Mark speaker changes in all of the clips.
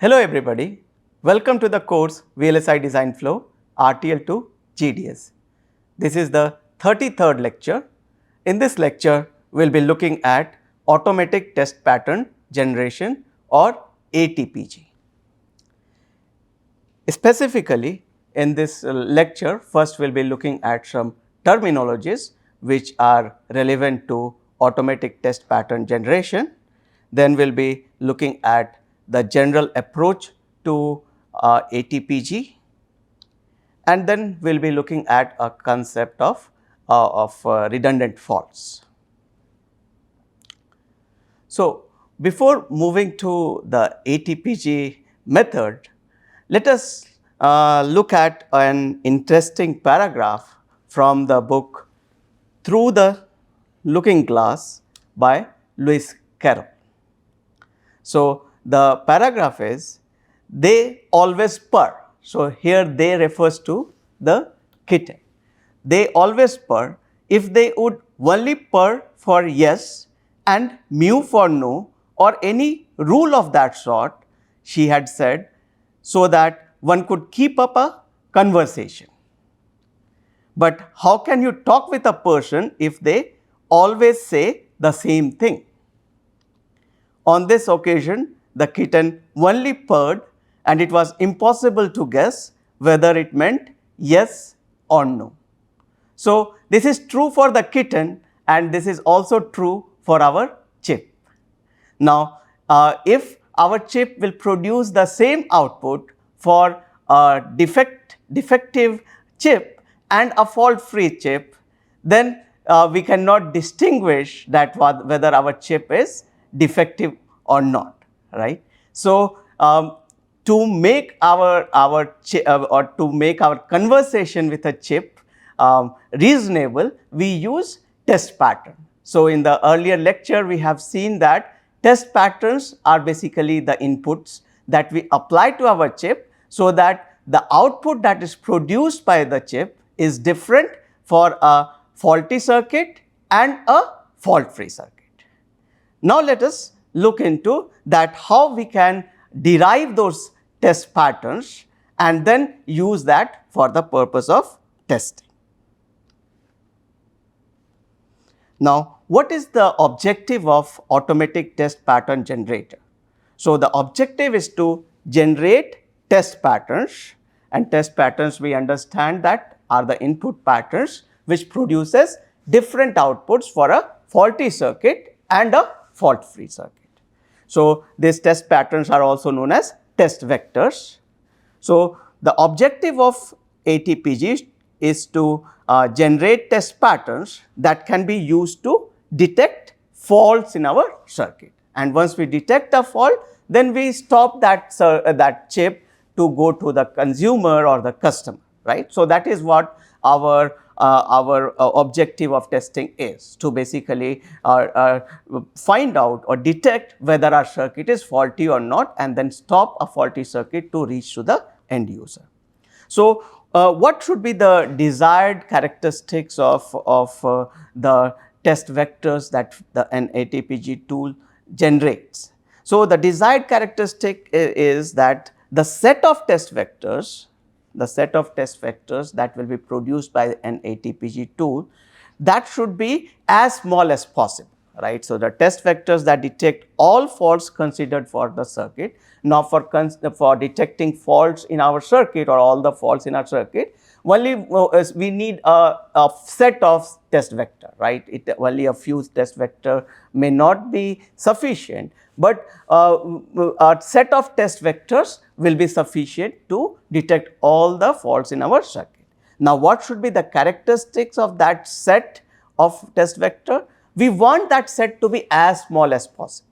Speaker 1: Hello everybody, welcome to the course VLSI Design Flow RTL to GDS. This is the 33rd lecture. In this lecture, we will be looking at automatic test pattern generation or ATPG. Specifically, in this lecture, first we will be looking at some terminologies which are relevant to automatic test pattern generation. Then we will be looking at the general approach to ATPG, and then we will be looking at a concept of redundant faults. So, before moving to the ATPG method, let us look at an interesting paragraph from the book Through the Looking Glass by Lewis Carroll. So, the paragraph is, they always purr. So, here they refers to the kitten. They always purr. If they would only purr for yes and mew for no or any rule of that sort, she had said, so that one could keep up a conversation. But how can you talk with a person if they always say the same thing? On this occasion, the kitten only purred, and it was impossible to guess whether it meant yes or no. So, this is true for the kitten, and this is also true for our chip. Now, if our chip will produce the same output for a defective chip and a fault-free chip, then we cannot distinguish that whether our chip is defective or not, right. So, to make our chip or to make our conversation with a chip reasonable, we use test pattern. So, in the earlier lecture, we have seen that test patterns are basically the inputs that we apply to our chip, so that the output that is produced by the chip is different for a faulty circuit and a fault-free circuit. Now, let us look into that how we can derive those test patterns and then use that for the purpose of testing. Now, what is the objective of automatic test pattern generator? So, the objective is to generate test patterns, and test patterns we understand that are the input patterns which produces different outputs for a faulty circuit and a fault-free circuit. So, these test patterns are also known as test vectors. So, the objective of ATPG is to generate test patterns that can be used to detect faults in our circuit, and once we detect a fault, then we stop that chip to go to the consumer or the customer, right. So, that is what our objective of testing is, to basically find out or detect whether our circuit is faulty or not, and then stop a faulty circuit to reach to the end user. So, what should be the desired characteristics of the test vectors that an ATPG tool generates? So, the desired characteristic is that the set of test vectors that will be produced by an ATPG tool, that should be as small as possible, right. So, the test vectors that detect all faults considered for the circuit. Now, for detecting faults in our circuit or all the faults in our circuit, only we need a set of test vector, right. Only a few test vector may not be sufficient, but a set of test vectors will be sufficient to detect all the faults in our circuit. Now, what should be the characteristics of that set of test vector? We want that set to be as small as possible.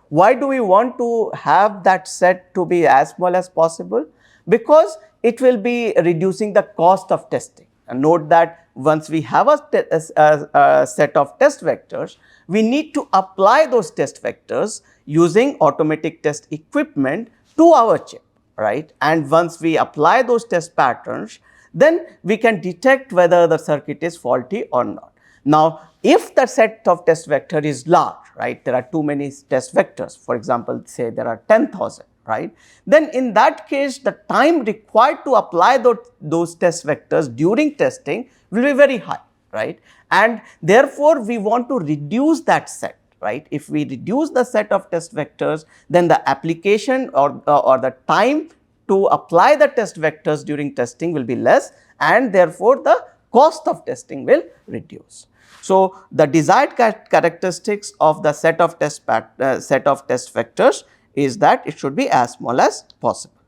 Speaker 1: Why do we want to have that set to be as small as possible? Because it will be reducing the cost of testing. And note that once we have a set of test vectors, we need to apply those test vectors using automatic test equipment to our chip, right. And once we apply those test patterns, then we can detect whether the circuit is faulty or not. Now, if the set of test vector is large, right, there are too many test vectors, for example, say there are 10,000, right? Then in that case, the time required to apply those test vectors during testing will be very high, right? And therefore, we want to reduce that set, right? If we reduce the set of test vectors, then the application or the time to apply the test vectors during testing will be less, and therefore, the cost of testing will reduce. So, the desired characteristics of the set of test vectors is that it should be as small as possible.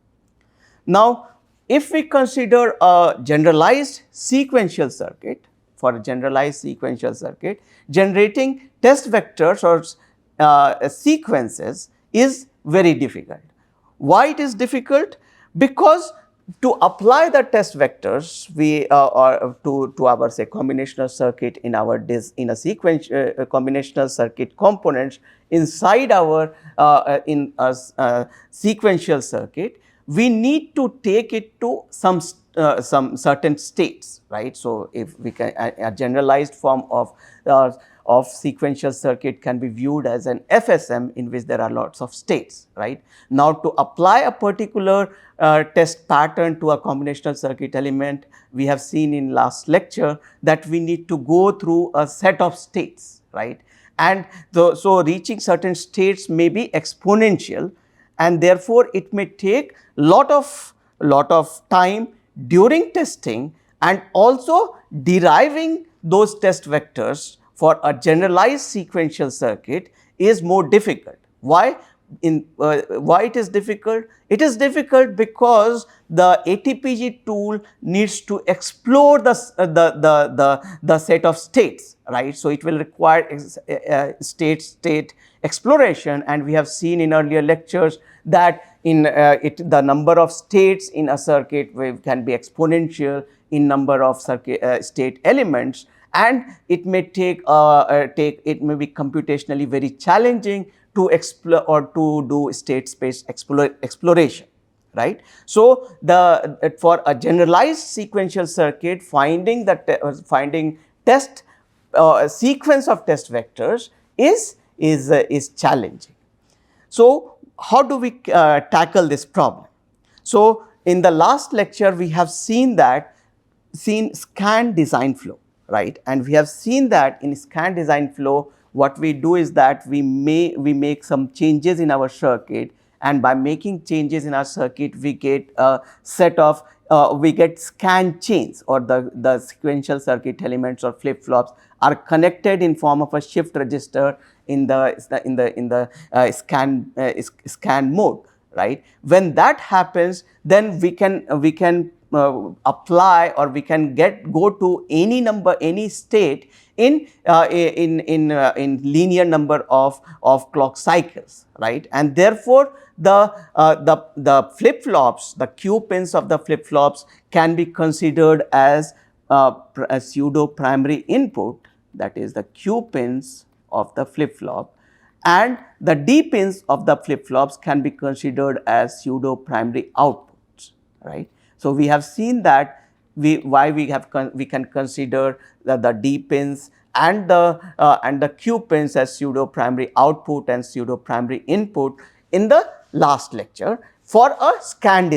Speaker 1: Now, if we consider a generalized sequential circuit, for a generalized sequential circuit, generating test vectors or sequences is very difficult. Why it is difficult? Because to apply the test vectors, we or to our say combinational circuit in our in a sequence combinational circuit components inside our in a sequential circuit, we need to take it to some certain states, right? So, if we can a generalized form of sequential circuit can be viewed as an FSM in which there are lots of states, right? Now, to apply a particular test pattern to a combinational circuit element, we have seen in last lecture that we need to go through a set of states, right? And so reaching certain states may be exponential, and therefore, it may take lot of time during testing, and also deriving those test vectors for a generalized sequential circuit is more difficult. Why? Why it is difficult? It is difficult because the ATPG tool needs to explore the set of states, right? So, it will require state exploration, and we have seen in earlier lectures that in the number of states in a circuit can be exponential in number of state elements, and it may it may be computationally very challenging to explore or to do state space exploration, right. So, for a generalized sequential circuit, finding test sequence of test vectors is challenging. So, how do we tackle this problem? So, in the last lecture, we have seen scan design flow, right, and we have seen that in scan design flow, what we do is that we make some changes in our circuit, and by making changes in our circuit, we get a set of we get scan chains, or the sequential circuit elements or flip flops are connected in form of a shift register in the scan mode, right. When that happens, then we can apply, or we can go to any state in linear number of clock cycles, right. And therefore, the flip flops, the Q pins of the flip flops can be considered as a pseudo primary input, that is the Q pins of the flip flop, and the D pins of the flip flops can be considered as pseudo primary outputs, right. So, we have seen that we can consider the D pins and the Q pins as pseudo primary output and pseudo primary input in the last lecture for a scan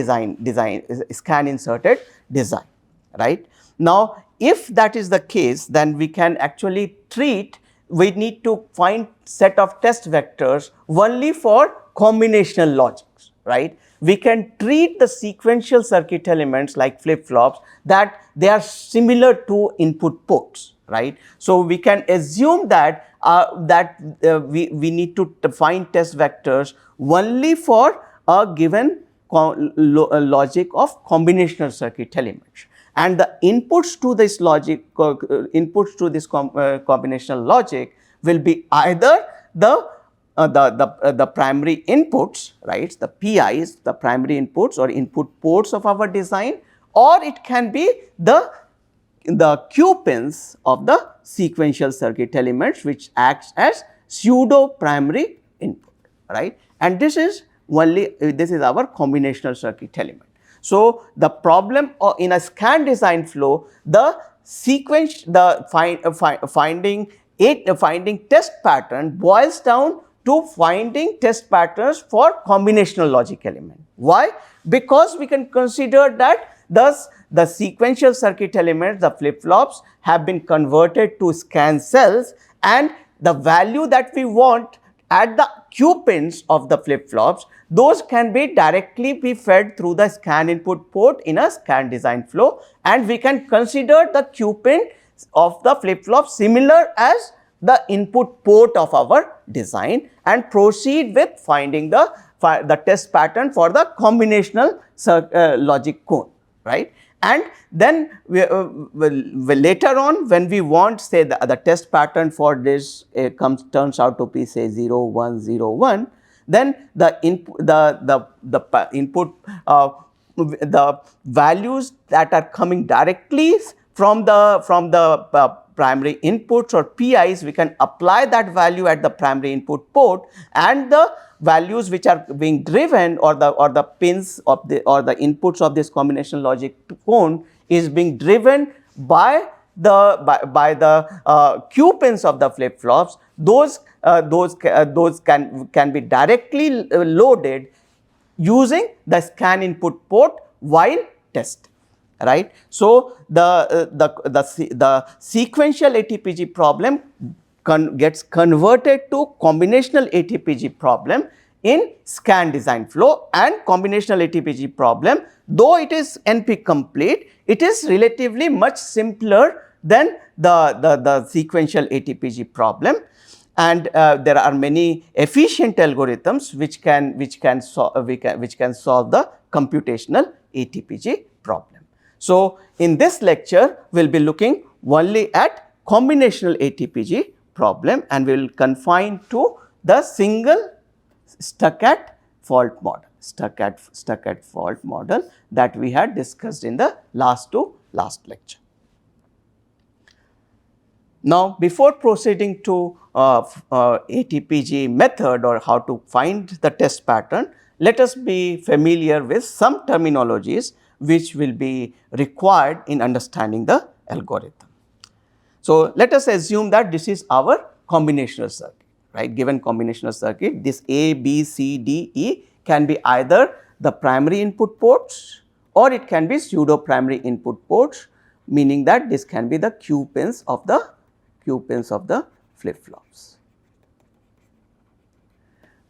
Speaker 1: inserted design, right. Now, if that is the case, then we can actually we need to find set of test vectors only for combinational logics, right. We can treat the sequential circuit elements like flip flops that they are similar to input ports, right. So, we can assume that we need to find test vectors only for a given logic of combinational circuit elements, and the inputs to this logic combinational logic will be either the primary inputs, right, the PIs, the primary inputs or input ports of our design, or it can be the Q pins of the sequential circuit elements, which acts as pseudo primary input, right, and this is our combinational circuit element. So, the problem in a scan design flow, the finding test pattern boils down to finding test patterns for combinational logic element. Why? Because we can consider that thus the sequential circuit elements, the flip-flops, have been converted to scan cells, and the value that we want at the Q pins of the flip-flops, those can be directly be fed through the scan input port in a scan design flow, and we can consider the Q pin of the flip-flop similar as the input port of our design and proceed with finding the test pattern for the combinational logic cone, right. And then later on, when we want say the test pattern for this turns out to be say 0 1 0 1, then the input the values that are coming directly from the primary inputs or PIs, we can apply that value at the primary input port, and the values which are being driven or the pins of the or the inputs of this combinational logic cone is being driven by the Q pins of the flip flops. Those can be directly loaded using the scan input port while testing, right. So the sequential ATPG problem gets converted to combinational ATPG problem in scan design flow, and combinational ATPG problem, though it is NP complete, it is relatively much simpler than the sequential ATPG problem. And there are many efficient algorithms which can solve the computational ATPG problem. So in this lecture, we will be looking only at combinational ATPG problem, and we will confine to the single stuck at fault model that we had discussed in the last lecture. Now, before proceeding to ATPG method or how to find the test pattern, let us be familiar with some terminologies which will be required in understanding the algorithm. So, let us assume that this is our combinational circuit, right. Given combinational circuit, this A, B, C, D, E can be either the primary input ports or it can be pseudo primary input ports, meaning that this can be the Q pins of the flip flops.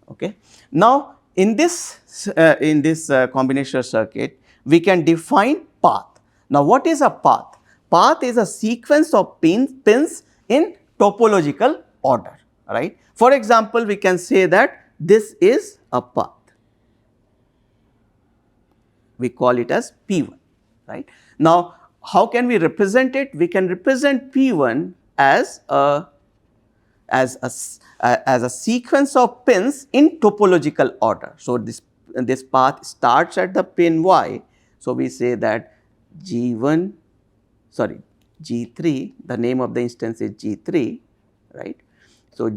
Speaker 1: Okay. Now, in this combinational circuit, we can define path. Now, what is a path? Path is a sequence of pins in topological order, right. For example, we can say that this is a path. We call it as P1, right. Now, how can we represent it? We can represent P1 as a sequence of pins in topological order. So, this path starts at the pin Y. So, we say that G3, the name of the instance is G3, right. So,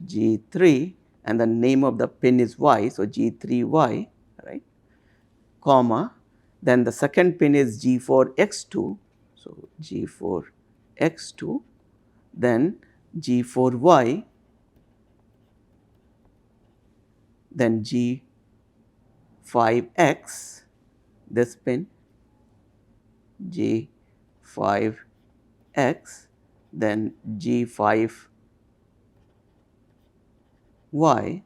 Speaker 1: G3 and the name of the pin is Y. So, G3Y, right, comma, then the second pin is G4X2. So, G4X2, then G4Y, then G5X, this pin, G5X, then G5Y,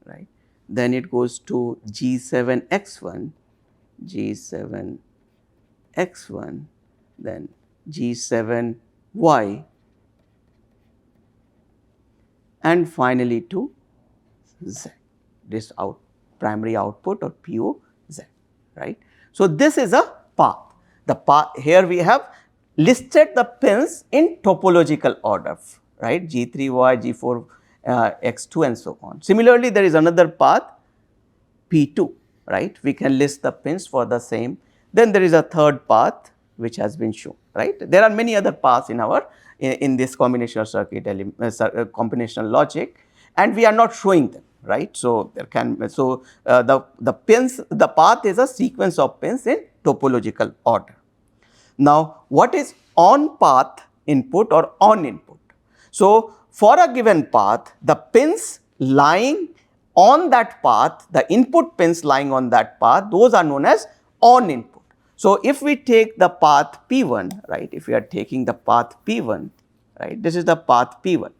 Speaker 1: right. Then it goes to G7X1, G7X1, then G7Y, and finally to Z, this primary output or POZ, right. So, this is a path. The path here we have listed the pins in topological order, right, G3Y, G4, X2 and so on. Similarly, there is another path P2, right, we can list the pins for the same. Then there is a third path which has been shown, right. There are many other paths in this combinational circuit combinational logic, and we are not showing them, right. So, the path is a sequence of pins in topological order. Now, what is on path input or on input? So, for a given path, the pins lying on that path, the input pins lying on that path, those are known as on input. So, if we take the path P1, right, if we are taking the path P1, right, this is the path P1.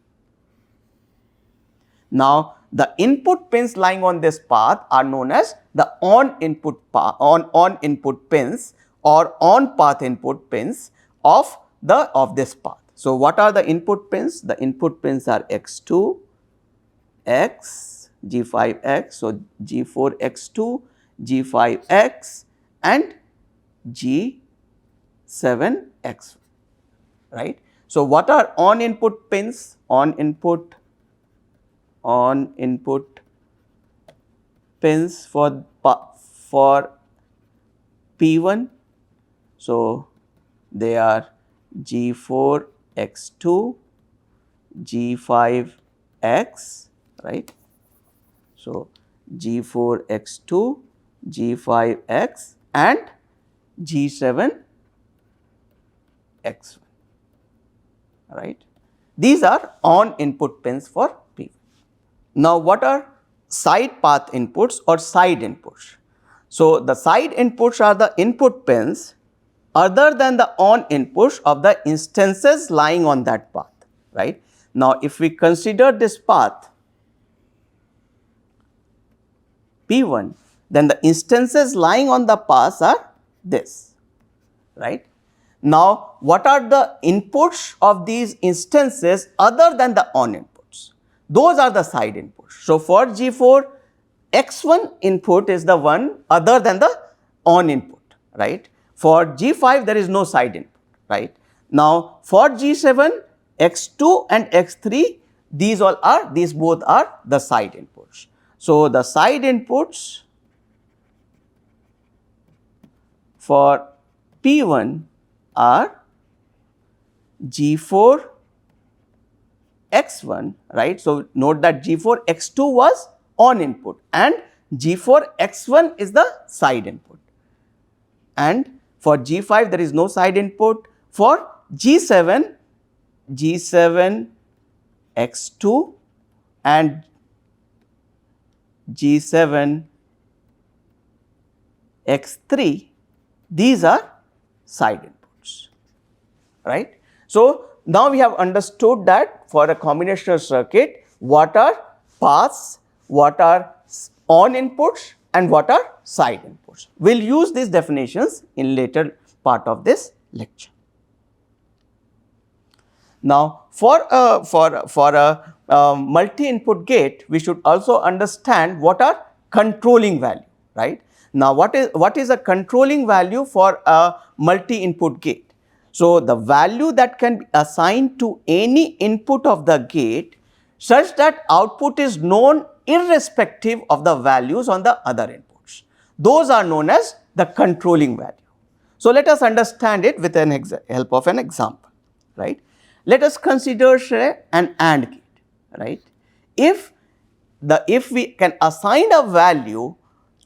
Speaker 1: Now, the input pins lying on this path are known as the on input pins or on path input pins of this path. So, what are the input pins? The input pins are x2, x, g5x, so g4x2, g5x and g7x, right. So, what are on input pins? On input pins for P1. So, they are G4 X2, G5 X, right. So, G4 X2, G5 X and G7 X1, right. These are on input pins for P1. Now, what are side path inputs or side inputs? So, the side inputs are the input pins other than the on inputs of the instances lying on that path, right. Now, if we consider this path P1, then the instances lying on the path are this, right. Now, what are the inputs of these instances other than the on inputs? Those are the side inputs. So, for G4, X1 input is the one other than the on input, right. For G5, there is no side input, right. Now, for G7, X2 and X3, these both are the side inputs. So, the side inputs for P1 are G4 X1, right. So, note that G4 X2 was on input and G4 X1 is the side input, and for G5 there is no side input. For G7, G7 X2 and G7 X3, these are side inputs, right. So, now we have understood that for a combinational circuit, what are paths, what are on inputs and what are side inputs. We will use these definitions in later part of this lecture. Now, for a multi-input gate, we should also understand what are controlling value, right. Now, what is a controlling value for a multi-input gate? So, the value that can be assigned to any input of the gate such that output is known irrespective of the values on the other inputs. Those are known as the controlling value. So, let us understand it with an help of an example, right. Let us consider say an AND gate, right. If we can assign a value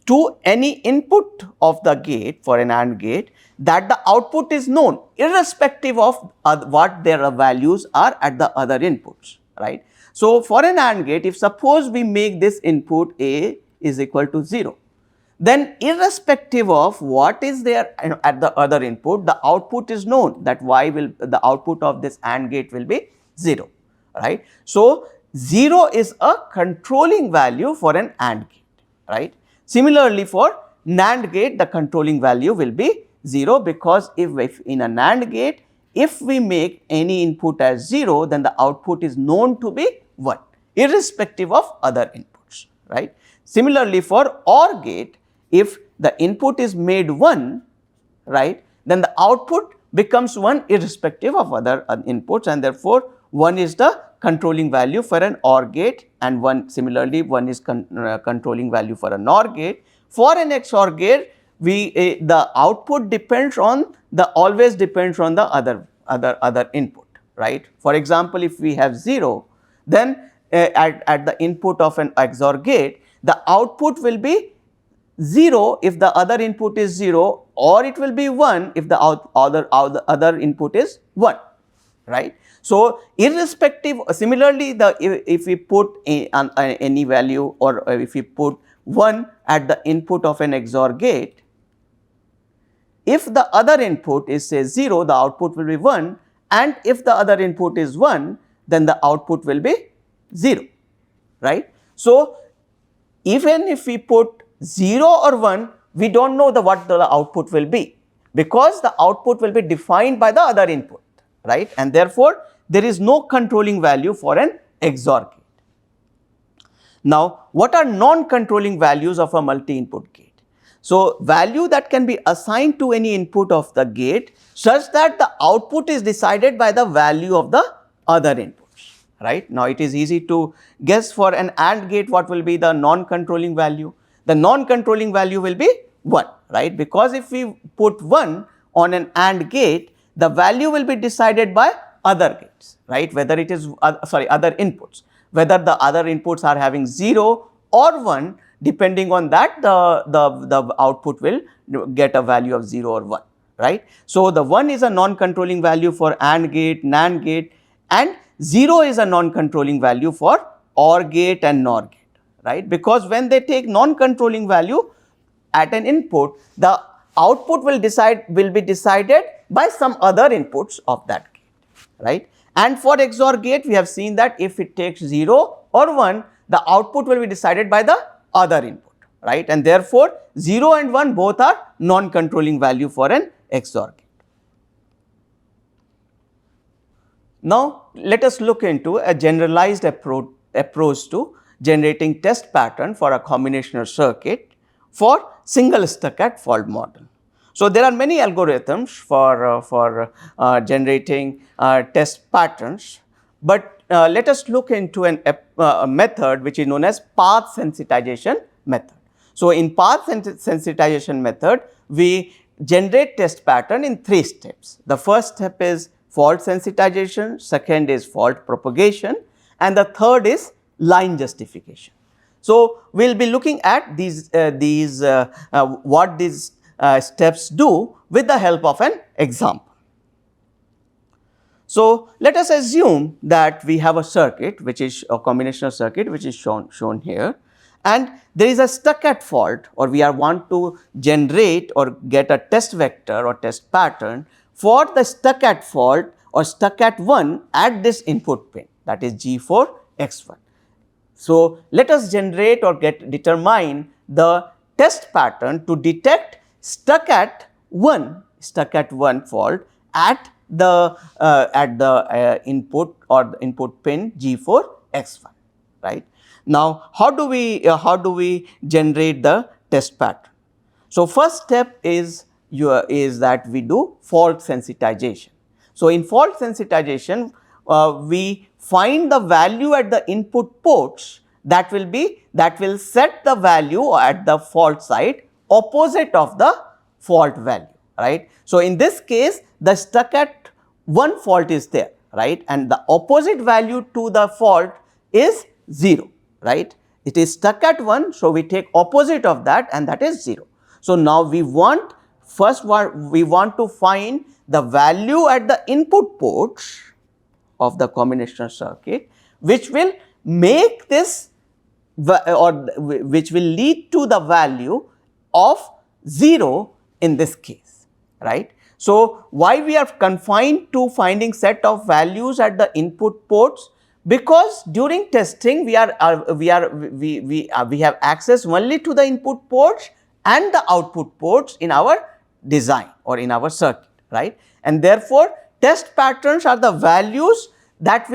Speaker 1: to any input of the gate for an AND gate, that the output is known irrespective of what their values are at the other inputs, right. So, for an AND gate, if suppose we make this input A is equal to 0, then irrespective of what is there at the other input, the output is known, that the output of this AND gate will be 0, right. So, 0 is a controlling value for an AND gate, right. Similarly, for NAND gate, the controlling value will be 0, because if in a NAND gate, if we make any input as 0, then the output is known to be 1 irrespective of other inputs, right. Similarly, for OR gate, if the input is made 1, right, then the output becomes 1 irrespective of other inputs, and therefore, 1 is the controlling value for an OR gate, and 1 is controlling value for a NOR gate. For an XOR gate, the output depends on always depends on the other input, right. For example, if we have 0, then at the input of an XOR gate, the output will be 0 if the other input is 0, or it will be 1 if the other input is 1, right. So, irrespective, similarly if we put any value, or if we put 1 at the input of an XOR gate, if the other input is say 0, the output will be 1, and if the other input is 1, then the output will be 0, right. So, even if we put 0 or 1, we do not know what the output will be, because the output will be defined by the other input, right, and therefore, there is no controlling value for an XOR gate. Now, what are non-controlling values of a multi-input gate? So, value that can be assigned to any input of the gate such that the output is decided by the value of the other inputs, right. Now, it is easy to guess for an AND gate what will be the non-controlling value. The non-controlling value will be 1, right, because if we put 1 on an AND gate, the value will be decided by other gates, right, whether it is other inputs, whether the other inputs are having 0 or 1, depending on that the output will get a value of 0 or 1, right. So, the 1 is a non-controlling value for AND gate, NAND gate, and 0 is a non-controlling value for OR gate and NOR gate, right, because when they take non-controlling value at an input, the output will be decided by some other inputs of that gate, right. And for XOR gate, we have seen that if it takes 0 or 1, the output will be decided by the other input, right, and therefore, 0 and 1 both are non-controlling value for an XOR gate. Now, let us look into a generalized approach to generating test pattern for a combinational circuit for single stuck-at fault model. So, there are many algorithms for generating test patterns, but let us look into a method which is known as path sensitization method. So, in path sensitization method, we generate test pattern in 3 steps. The first step is fault sensitization, second is fault propagation, and the third is line justification. So, we will be looking at what these steps do with the help of an example. So, let us assume that we have a circuit which is a combinational circuit which is shown here, and there is a stuck-at fault, or we want to generate or get a test vector or test pattern for the stuck-at fault or stuck-at 1 at this input pin, that is G4 X1. So, let us generate or determine the test pattern to detect stuck-at 1 fault at the input or the input pin G4 X1, right. Now, how do we generate the test pattern? So, first step is that we do fault sensitization. So, in fault sensitization, we find the value at the input ports that will set the value at the fault site opposite of the fault value, right. So, in this case, the stuck-at 1 fault is there, right, and the opposite value to the fault is 0, right. It is stuck-at 1, so we take opposite of that, and that is 0. So, now we want to find the value at the input ports of the combinational circuit, which will make this which will lead to the value of 0 in this case, right. So, why we are confined to finding set of values at the input ports? Because during testing we have access only to the input ports and the output ports in our design or in our circuit, right, and therefore, test patterns are the values that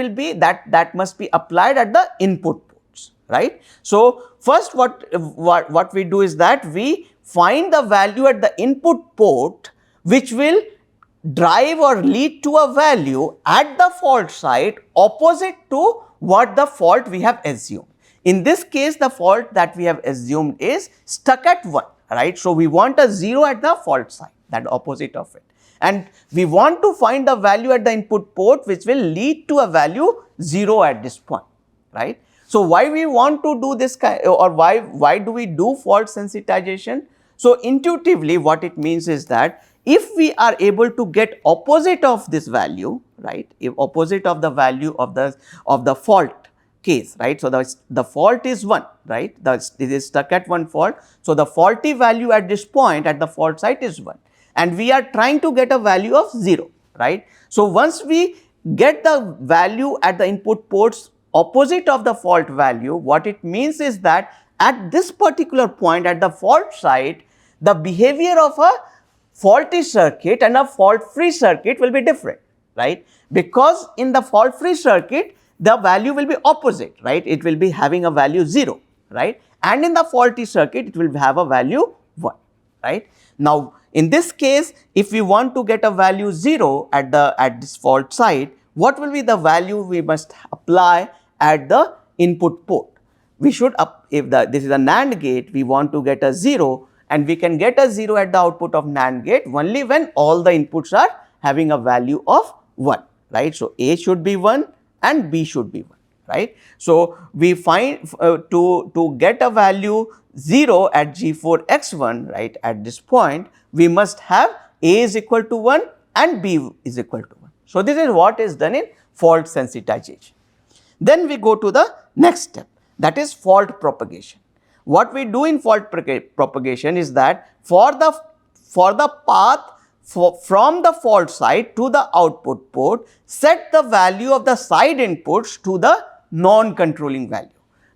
Speaker 1: must be applied at the input ports, right. So, first what we do is that we find the value at the input port which will drive or lead to a value at the fault site opposite to what the fault we have assumed. In this case, the fault that we have assumed is stuck-at 1, right. So, we want a 0 at the fault site, that opposite of it, and we want to find the value at the input port which will lead to a value 0 at this point, right. So, why we want to do this or why do we do fault sensitization? So, intuitively what it means is that if we are able to get opposite of this value, right, if opposite of the value of the fault case, right. So, the fault is 1, right, it is stuck at one fault. So, the faulty value at this point at the fault site is 1, and we are trying to get a value of 0, right. So, once we get the value at the input ports opposite of the fault value, what it means is that at this particular point at the fault site, the behavior of a faulty circuit and a fault free circuit will be different, right, because in the fault free circuit the value will be opposite, right, it will be having a value 0, right, and in the faulty circuit it will have a value 1, right. Now, in this case, if we want to get a value 0 at this fault site, what will be the value we must apply at the input port? We should if this is a NAND gate, we want to get a 0, and we can get a 0 at the output of NAND gate only when all the inputs are having a value of 1, right. So, A should be 1 and B should be 1, right. So, we find to get a value 0 at G4 X1, right, at this point we must have A is equal to 1 and B is equal to 1. So, this is what is done in fault sensitization. Then we go to the next step, that is fault propagation. What we do in fault propagation is that for the path from the fault site to the output port, set the value of the side inputs to the non-controlling value,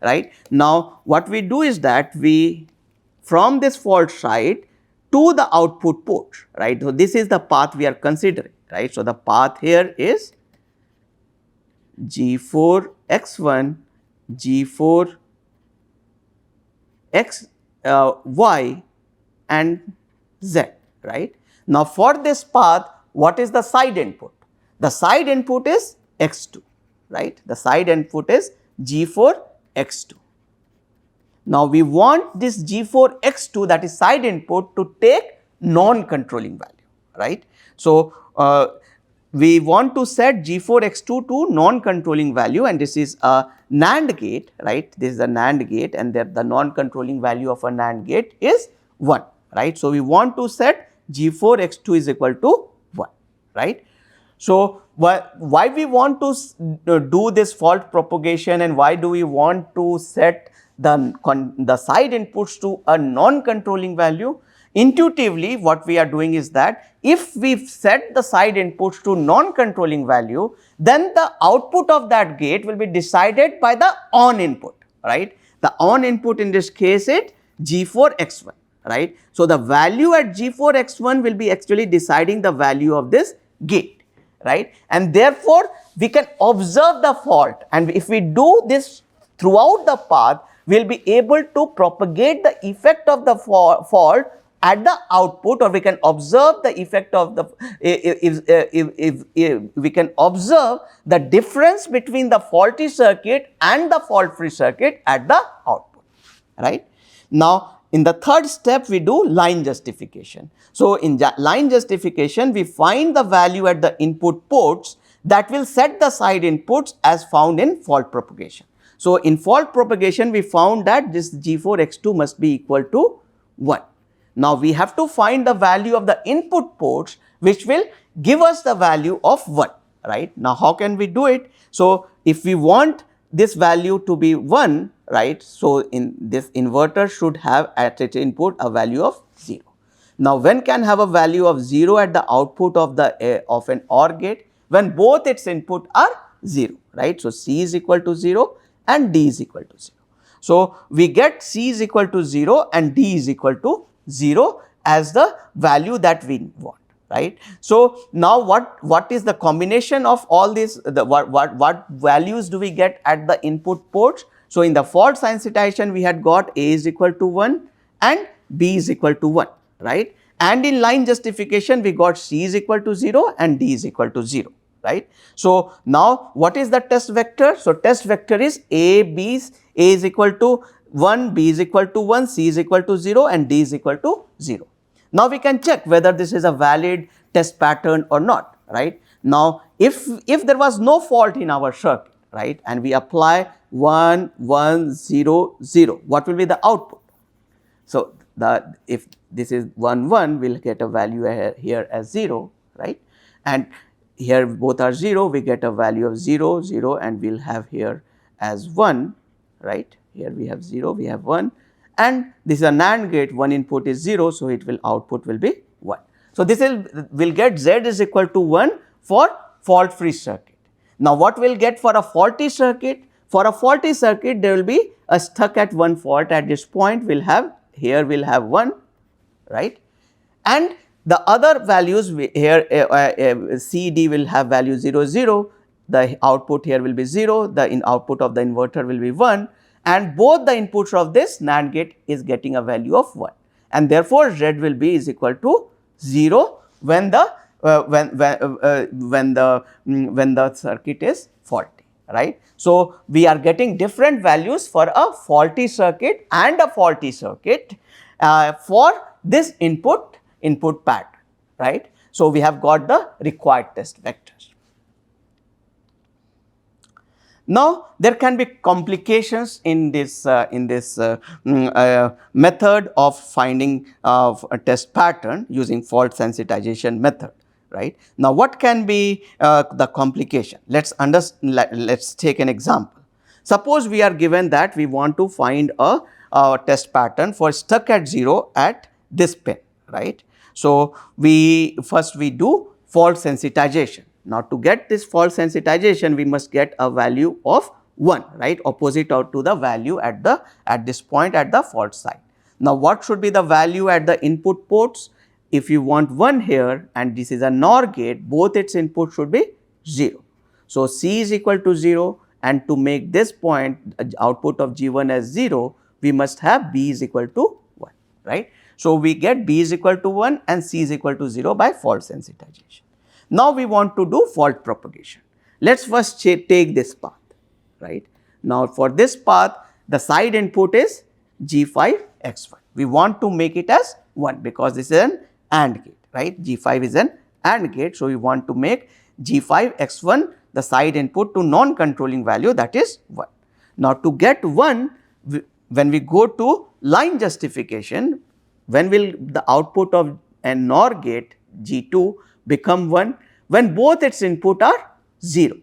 Speaker 1: right. Now, what we do is that we from this fault site to the output port, right. So, this is the path we are considering, right. So, the path here is G4 X1, G4 X, Y and Z, right. Now, for this path, what is the side input? The side input is X2, right. The side input is G4 X2. Now, we want this G4 X2, that is side input, to take non-controlling value, right. So, we want to set G4 X2 to non-controlling value, and this is a NAND gate, right. This is a NAND gate, and the non-controlling value of a NAND gate is 1, right. So, we want to set G4 X2 is equal to 1, right. So, why we want to do this fault propagation, and why do we want to set the side inputs to a non-controlling value? Intuitively, what we are doing is that if we set the side inputs to non-controlling value, then the output of that gate will be decided by the on input, right. The on input in this case is G4 X1, right. So, the value at G4 X1 will be actually deciding the value of this gate, right, and therefore, we can observe the fault, and if we do this throughout the path, we will be able to propagate the effect of the fault at the output, or we can observe the effect of the if we can observe the difference between the faulty circuit and the fault free circuit at the output, right. Now, in the third step, we do line justification. So, in line justification, we find the value at the input ports that will set the side inputs as found in fault propagation. So, in fault propagation, we found that this G4 X2 must be equal to 1. Now, we have to find the value of the input ports, which will give us the value of 1, right. Now, how can we do it? So, if we want this value to be 1, right. So, in this inverter should have at its input a value of 0. Now, when can have a value of 0 at the output of the of an OR gate? When both its input are 0, right. So, C is equal to 0 and D is equal to 0. So, we get C is equal to 0 and D is equal to 0 as the value that we want, right. So, now what is the combination of all these, what values do we get at the input ports? So, in the fault sensitization, we had got A is equal to 1 and B is equal to 1, right, and in line justification, we got C is equal to 0 and D is equal to 0, right. So, now what is the test vector? So, test vector is A is equal to 1, B is equal to 1, C is equal to 0 and D is equal to 0. Now, we can check whether this is a valid test pattern or not, right. Now, if there was no fault in our circuit, right, and we apply 1, 1, 0, 0, what will be the output? So, if this is 1 1, we will get a value here as 0, right, and here both are 0, we get a value of 0 0, and we will have here as 1, right. Here we have 0, we have 1, and this is a NAND gate, one input is 0, so it will output will be 1. So, this will get Z is equal to 1 for fault free circuit. Now, what we will get for a faulty circuit? For a faulty circuit, there will be a stuck at one fault at this point, we will have here we will have 1, right, and the other values here C D will have value 0 0, the output here will be 0, the output of the inverter will be 1, and both the inputs of this NAND gate is getting a value of 1, and therefore, Z will be is equal to 0 when the when the circuit is faulty, right. So, we are getting different values for a faulty circuit and a faulty circuit for this input pattern, right. So, we have got the required test vectors. Now, there can be complications in this method of finding a test pattern using fault sensitization method, right. Now, what can be the complication? Let's take an example. Suppose we are given that we want to find a test pattern for stuck at 0 at this pin, right. So, we do fault sensitization. Now, to get this fault sensitization, we must get a value of 1, right, opposite out to the value at this point at the fault site. Now, what should be the value at the input ports? If you want 1 here and this is a NOR gate, both its input should be 0. So, C is equal to 0, and to make this point output of G1 as 0, we must have B is equal to 1, right. So, we get B is equal to 1 and C is equal to 0 by fault sensitization. Now, we want to do fault propagation. Let us first take this path, right. Now, for this path, the side input is G5 X1. We want to make it as 1 because this is an AND gate, right. G5 is an AND gate. So, we want to make G5 X1 the side input to non-controlling value, that is 1. Now, to get 1, when we go to line justification, when will the output of a NOR gate G2 become 1? When both its input are 0,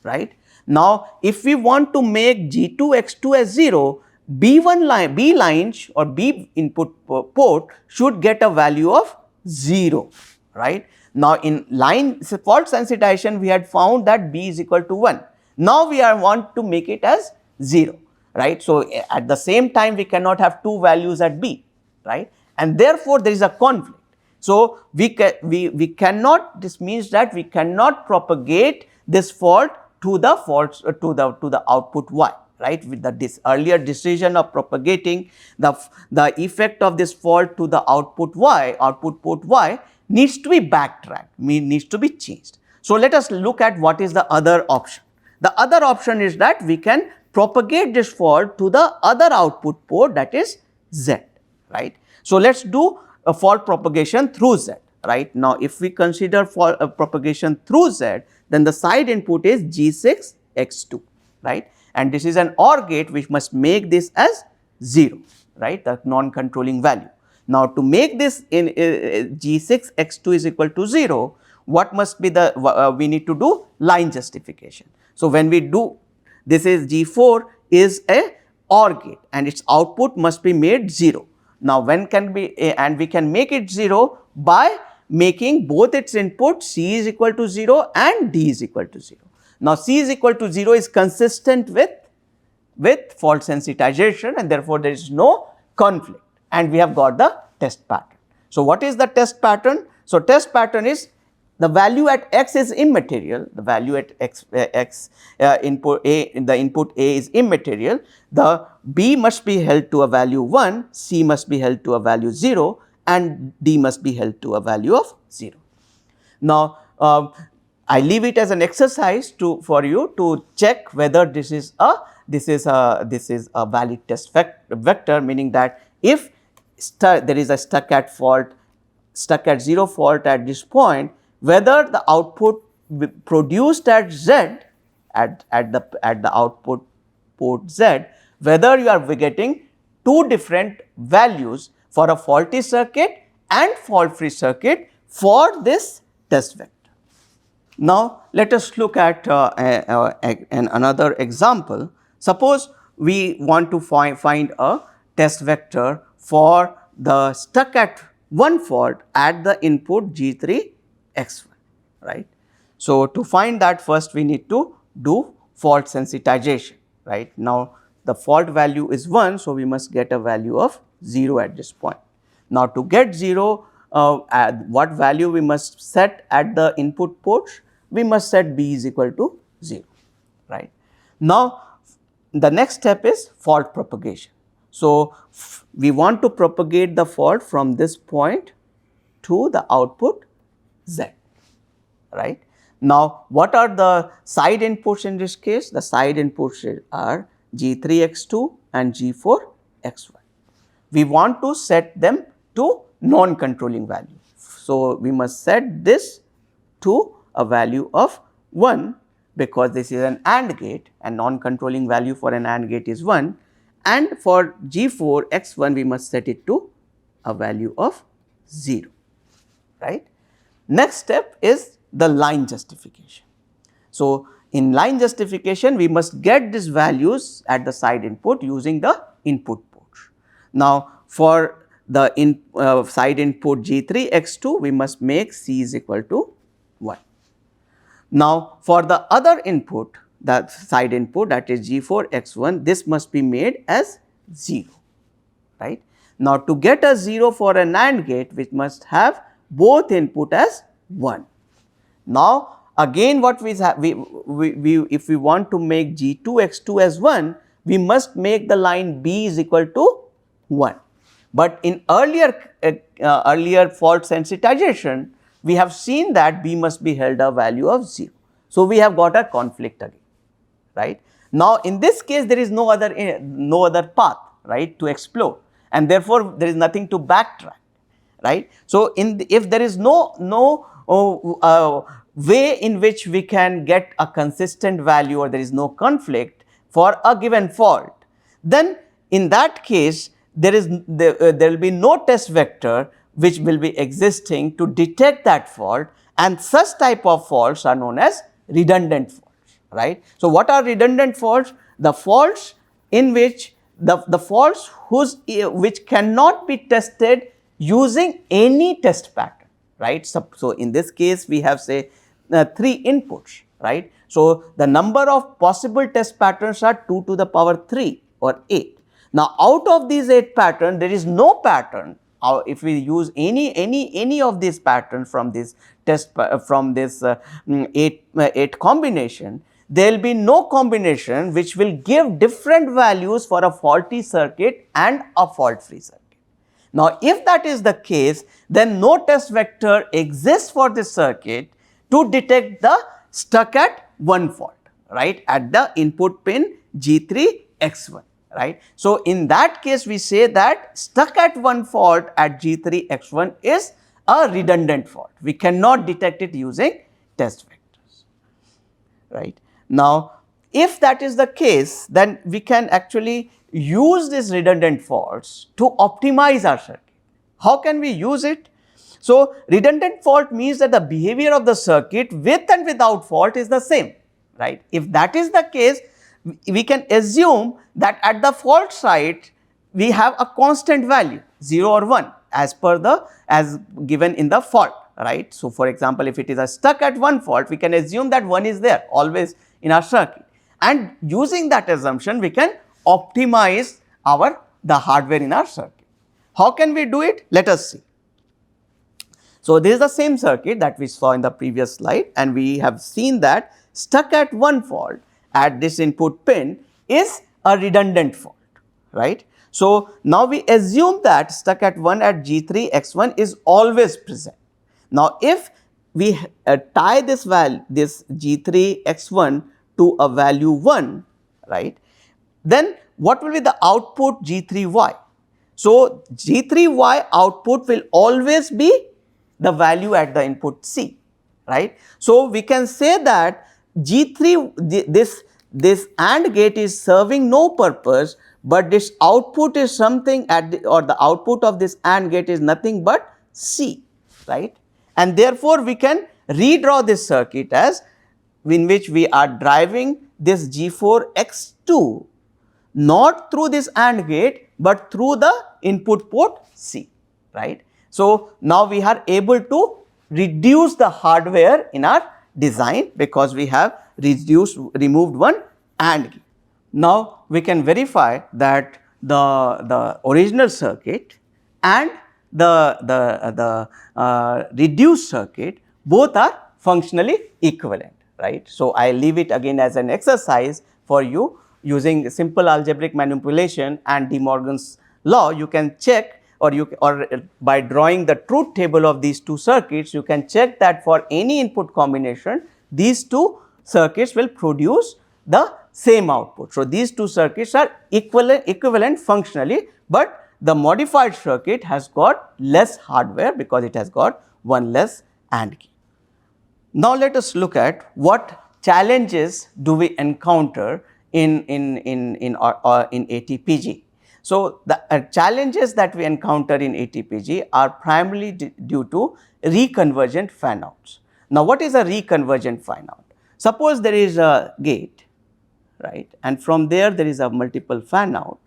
Speaker 1: right. Now, if we want to make G2 X2 as 0, B lines or B input port should get a value of 0, right. Now, in line fault sensitization, we had found that B is equal to 1. Now, we want to make it as 0, right. So, at the same time, we cannot have two values at B, right, and therefore, there is a conflict. So, we cannot, this means that we cannot propagate this fault to the output Y, right. With the earlier decision of propagating the effect of this fault to the output Y, output port Y needs to be backtracked, needs to be changed. So, let us look at what is the other option. The other option is that we can propagate this fault to the other output port, that is Z, right. So, let us do a fault propagation through Z, right. Now, if we consider fault propagation through Z, then the side input is G6 X2, right, and this is an OR gate which must make this as 0, right, the non-controlling value. Now, to make this in G6 X2 is equal to 0, what must be the we need to do line justification. So, when we do this is G4 is a OR gate and its output must be made 0. Now, when can be and we can make it 0 by making both its inputs C is equal to 0 and D is equal to 0. Now, C is equal to 0 is consistent with fault sensitization and therefore, there is no conflict and we have got the test pattern. So, what is the test pattern? So, test pattern is the value at x is immaterial, the value at input A, the input A is immaterial, the B must be held to a value 1, C must be held to a value 0 and D must be held to a value of 0. Now, I leave it as an exercise for you to check whether this is a valid test vector, meaning that if there is a stuck at 0 fault at this point, whether the output produced at Z at the output port Z, whether you are getting two different values for a faulty circuit and fault-free circuit for this test vector. Now, let us look at another example. Suppose we want to find a test vector for the stuck at 1 fault at the input G3 X1, right. So, to find that, first we need to do fault sensitization, right. Now, the fault value is 1, so we must get a value of 0 at this point. Now, to get 0, what value we must set at the input ports? We must set B is equal to 0, right. Now, the next step is fault propagation. So, we want to propagate the fault from this point to the output Z, right. Now, what are the side inputs in this case? The side inputs are G3X2 and G4X1. We want to set them to non-controlling value. So, we must set this to a value of 1 because this is an AND gate and non-controlling value for an AND gate is 1, and for G4 X1 we must set it to a value of 0, right. Next step is the line justification. So, in line justification we must get these values at the side input using the input ports. Now, for the side input G3 X2 we must make C is equal to 1. Now, for the other input, the side input, that is G4 X1, this must be made as 0, right. Now, to get a 0 for an AND gate, we must have both input as 1. Now, again what if we want to make G2 X2 as 1, we must make the line B is equal to 1. But in earlier fault sensitization, we have seen that B must be held a value of 0. So, we have got a conflict again, right. Now, in this case there is no other path, right, to explore, and therefore, there is nothing to backtrack, right. So, if there is no way in which we can get a consistent value or there is no conflict for a given fault, then in that case there will be no test vector which will be existing to detect that fault, and such type of faults are known as redundant faults, right. So, what are redundant faults? The faults in which the faults which cannot be tested using any test pattern, right. So, in this case we have say 3 inputs, right. So, the number of possible test patterns are 2 to the power 3 or 8. Now, out of these 8 patterns, there is no pattern. If we use any of these patterns from this test from this 8 combination, there will be no combination which will give different values for a faulty circuit and a fault-free circuit. Now, if that is the case, then no test vector exists for this circuit to detect the stuck at 1 fault, right, at the input pin G3 X1. Right. So, in that case we say that stuck at 1 fault at G3 X1 is a redundant fault. We cannot detect it using test vectors, right. Now, if that is the case, then we can actually use these redundant faults to optimize our circuit. How can we use it? So, redundant fault means that the behavior of the circuit with and without fault is the same, right. If that is the case, we can assume that at the fault site we have a constant value 0 or 1 as given in the fault, right. So, for example, if it is a stuck at 1 fault, we can assume that 1 is there always in our circuit, and using that assumption we can optimize the hardware in our circuit. How can we do it? Let us see. So, this is the same circuit that we saw in the previous slide, and we have seen that stuck at 1 fault at this input pin is a redundant fault, right. So, now we assume that stuck at 1 at G3 X1 is always present. Now, if we tie this G3 X1 to a value 1, right, then what will be the output G3Y? So, G3Y output will always be the value at the input C, right. So, we can say that G3 this AND gate is serving no purpose but this output is something at the, or the output of this AND gate is nothing but C, right. And therefore, we can redraw this circuit as in which we are driving this G4 X2 not through this AND gate, but through the input port C, right. So, now we are able to reduce the hardware in our design because we have removed one AND gate. Now, we can verify that the original circuit and the reduced circuit both are functionally equivalent, right. So, I leave it again as an exercise for you using simple algebraic manipulation and De Morgan's law. You can check, or by drawing the truth table of these two circuits, you can check that for any input combination these two circuits will produce the same output. So, these two circuits are equivalent functionally, but the modified circuit has got less hardware because it has got one less AND key. Now, let us look at what challenges do we encounter in ATPG. So, the challenges that we encounter in ATPG are primarily due to reconvergent fan outs. Now, what is a reconvergent fan out? Suppose there is a gate, right, and from there is a multiple fan out,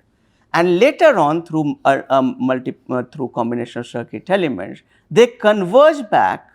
Speaker 1: and later on through through combinational circuit elements, they converge back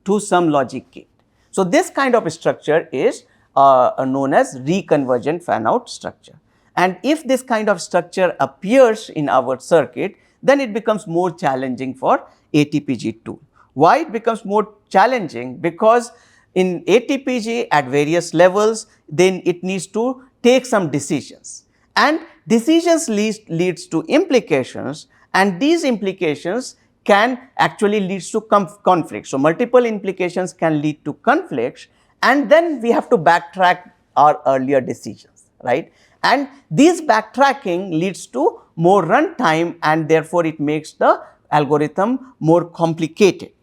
Speaker 1: to some logic gate. So, this kind of structure is known as reconvergent fan out structure, and if this kind of structure appears in our circuit, then it becomes more challenging for ATPG tool. Why it becomes more challenging? Because in ATPG at various levels, then it needs to take some decisions, and decisions leads to implications, and these implications can actually lead to conflicts. So, multiple implications can lead to conflicts, and then we have to backtrack our earlier decisions, right. And these backtracking leads to more run time, and therefore, it makes the algorithm more complicated,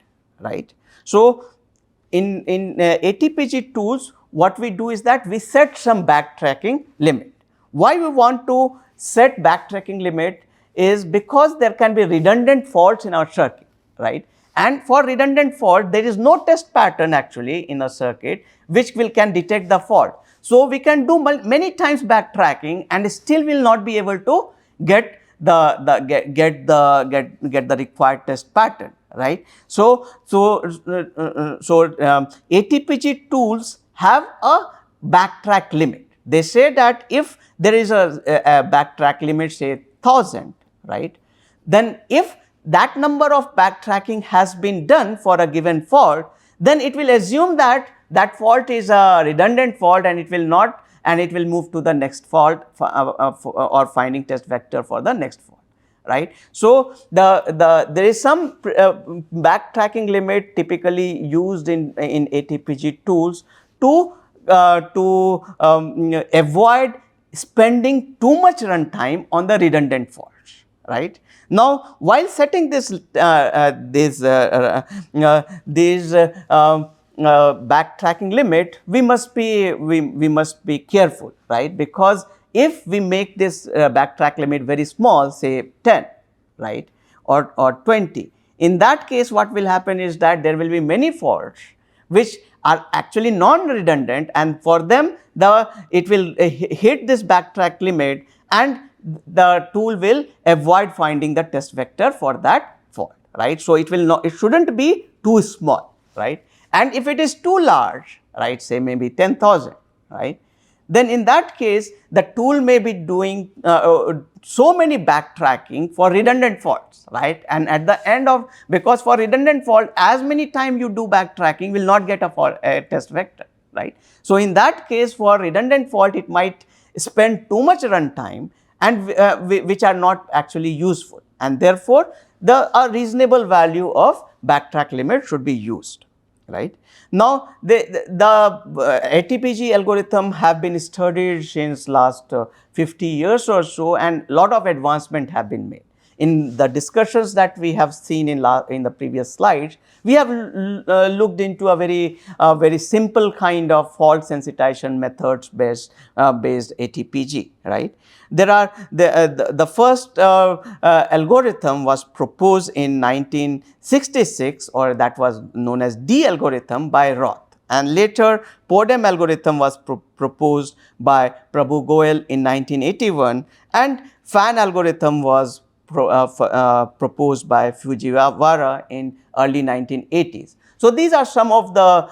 Speaker 1: right. So, in ATPG tools, what we do is that we set some backtracking limit. Why we want to set backtracking limit is because there can be redundant faults in our circuit, right. And for redundant fault, there is no test pattern actually in a circuit which can detect the fault. So, we can do many times backtracking and still will not be able to get the required test pattern, right. So, ATPG tools have a backtrack limit. They say that if there is a backtrack limit, say 1000, right, then if that number of backtracking has been done for a given fault, then it will assume that that fault is a redundant fault, and it will not, and it will move to the next fault or finding test vector for the next fault, right. So, there is some backtracking limit typically used in ATPG tools to avoid spending too much runtime on the redundant faults, right. Now, while setting this backtracking limit, we must be careful, right, because if we make this backtrack limit very small, say 10, right, or 20, in that case what will happen is that there will be many faults which are actually non-redundant, and for them it will hit this backtrack limit, and the tool will avoid finding the test vector for that fault, right. So, it shouldn't be too small, right, and if it is too large, right, say maybe 10,000, right, then in that case the tool may be doing so many backtracking for redundant faults, right, and at the end of, because for redundant fault as many time you do backtracking will not get a test vector, right. So, in that case for redundant fault it might spend too much runtime, and which are not actually useful, and therefore, a reasonable value of backtrack limit should be used, right. Now, the ATPG algorithm have been studied since last 50 years or so, and lot of advancement have been made. in the discussions that we have seen in the previous slides, we have looked into a very simple kind of fault sensitization methods based ATPG, right? There are the first algorithm was proposed in 1966, or that was known as D algorithm by Roth, and later PODEM algorithm was proposed by Prabhu Goel in 1981, and FAN algorithm was proposed by Fujiwara in early 1980s. So these are some of the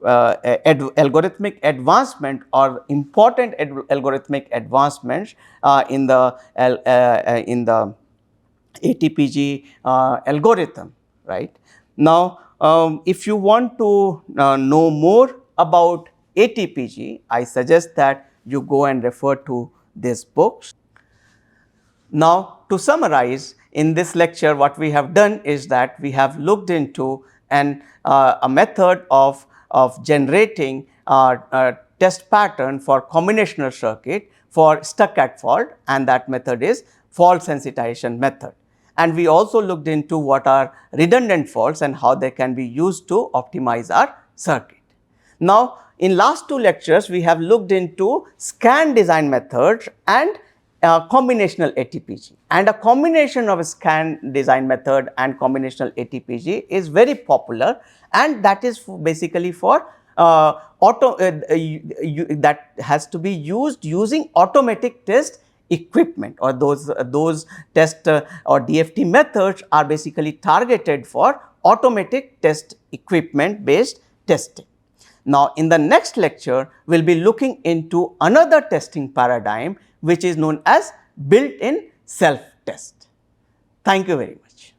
Speaker 1: algorithmic advancement or important algorithmic advancements in the ATPG algorithm, right? Now, if you want to know more about ATPG, I suggest that you go and refer to these books. Now, to summarize, in this lecture what we have done is that we have looked into a method of generating a test pattern for combinational circuit for stuck at fault, and that method is fault sensitization method. And we also looked into what are redundant faults and how they can be used to optimize our circuit. Now, in last two lectures, we have looked into scan design methods and combinational ATPG, and a combination of a scan design method and combinational ATPG is very popular, and that is basically for that has to be used using automatic test equipment, or those test or DFT methods are basically targeted for automatic test equipment based testing. Now, in the next lecture, we will be looking into another testing paradigm, which is known as built-in self-test. Thank you very much.